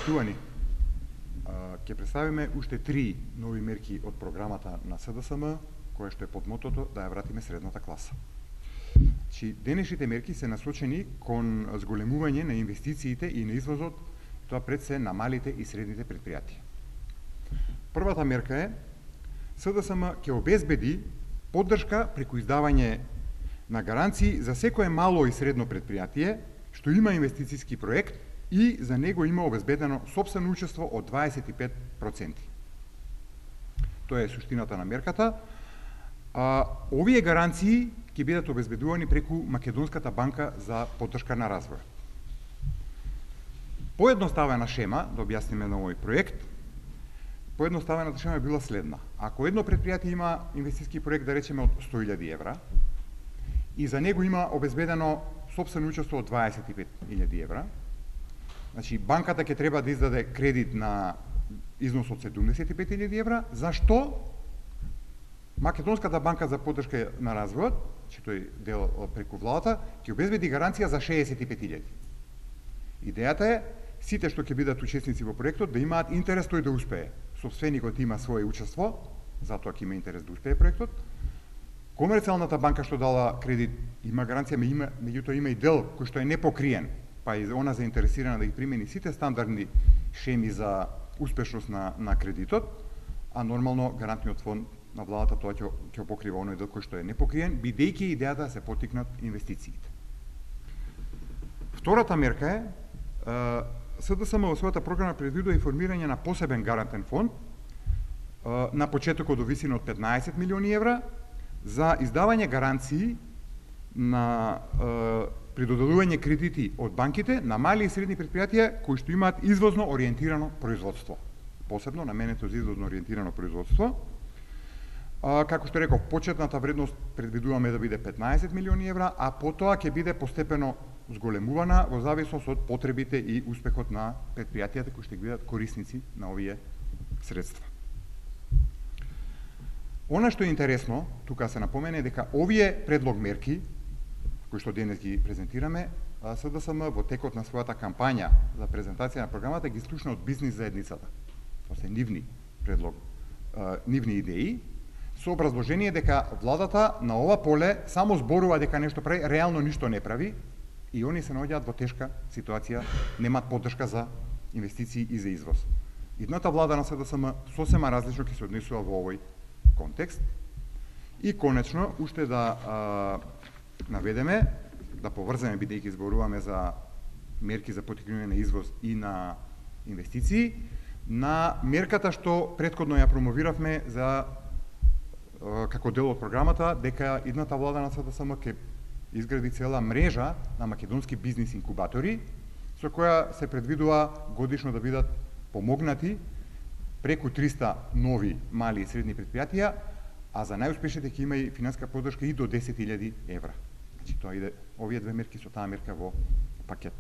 Почитувани, ќе представиме уште 3 нови мерки од програмата на СДСМ, која што е под мотото да ја вратиме средната класа. Денешните мерки се насочени кон зголемување на инвестициите и на извозот, тоа пред се на малите и средните предпријатија. Првата мерка е СДСМ ќе обезбеди поддршка преку издавање на гаранции за секое мало и средно предпријатие што има инвестицијски проект и за него има обезбедено сопствено учество од 25%. Тоа е суштината на мерката. Овие гаранции ќе бидат обезбедувани преку Македонската банка за поддршка на развој. Поедноставена шема, да објасниме на овој проект, поедноставената шема е била следна. Ако едно предпријатие има инвестицијски проект, да речеме од 100.000 евра, и за него има обезбедено сопствено учество од 25.000 евра, значи банката ќе треба да издаде кредит на износ од 75.000 евра, зашто Македонската банка за поддршка на развојот, че тој дел преку владата, ќе обезбеди гаранција за 65.000. Идејата е сите што ќе бидат учесници во проектот да имаат интерес тој да успее. Сопственикот има свое учество, затоа ќе има интерес да успее проектот. Комерцијалната банка што дала кредит има гаранција, меѓутоа има и дел кој што е непокриен, па и она заинтересирана да ги примени сите стандардни шеми за успешност на кредитот, а нормално гарантниот фонд на владата тоа ќе покрива оној дел кој што е непокриен, бидејќи идејата да се поттикнат инвестициите. Втората мерка е СДСМ во својата програма предвидува и формирање на посебен гарантен фонд на почетокот до висина од 15 милиони евра за издавање гаранции на при доделување кредити од банките на мали и средни предпријатија кои што имаат извозно ориентирано производство. Посебно наменето за извозно ориентирано производство. Како што реков, почетната вредност предвидуваме да биде 15 милиони евра, а потоа ќе биде постепено зголемувана во зависност од потребите и успехот на предпријатијата кои ќе бидат корисници на овие средства. Она што е интересно, тука се напомене дека овие предлог мерки, кои што денес ги презентираме, СДСМ во текот на својата кампања за презентација на програмата ги слушна од бизнис заедницата. Тоа се нивни предлог, нивни идеи, со образложение дека владата на ова поле само зборува дека нешто прави, реално ништо не прави, и они се наоѓаат во тешка ситуација, немаат поддршка за инвестиции и за извоз. Идната влада на СДСМ сосема различно ќе се однесува во овој контекст. И конечно, уште да наведеме, да поврземе, бидејќи зборуваме за мерки за поттикнување на извоз и на инвестиции, на мерката што претходно ја промовиравме за како дел од програмата, дека идната влада на СДСМ ќе изгради цела мрежа на македонски бизнис инкубатори, со која се предвидува годишно да бидат помогнати преку 300 нови мали и средни предпријатија, а за најуспешните ќе има и финанска поддршка и до 10.000 евра. Значи тоа иде овие две мерки со таа мерка во пакет.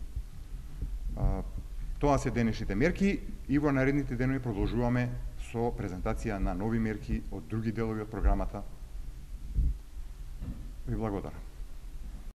Тоа се денешните мерки и во наредните денови продолжуваме со презентација на нови мерки од други делови од програмата. Ви благодарам.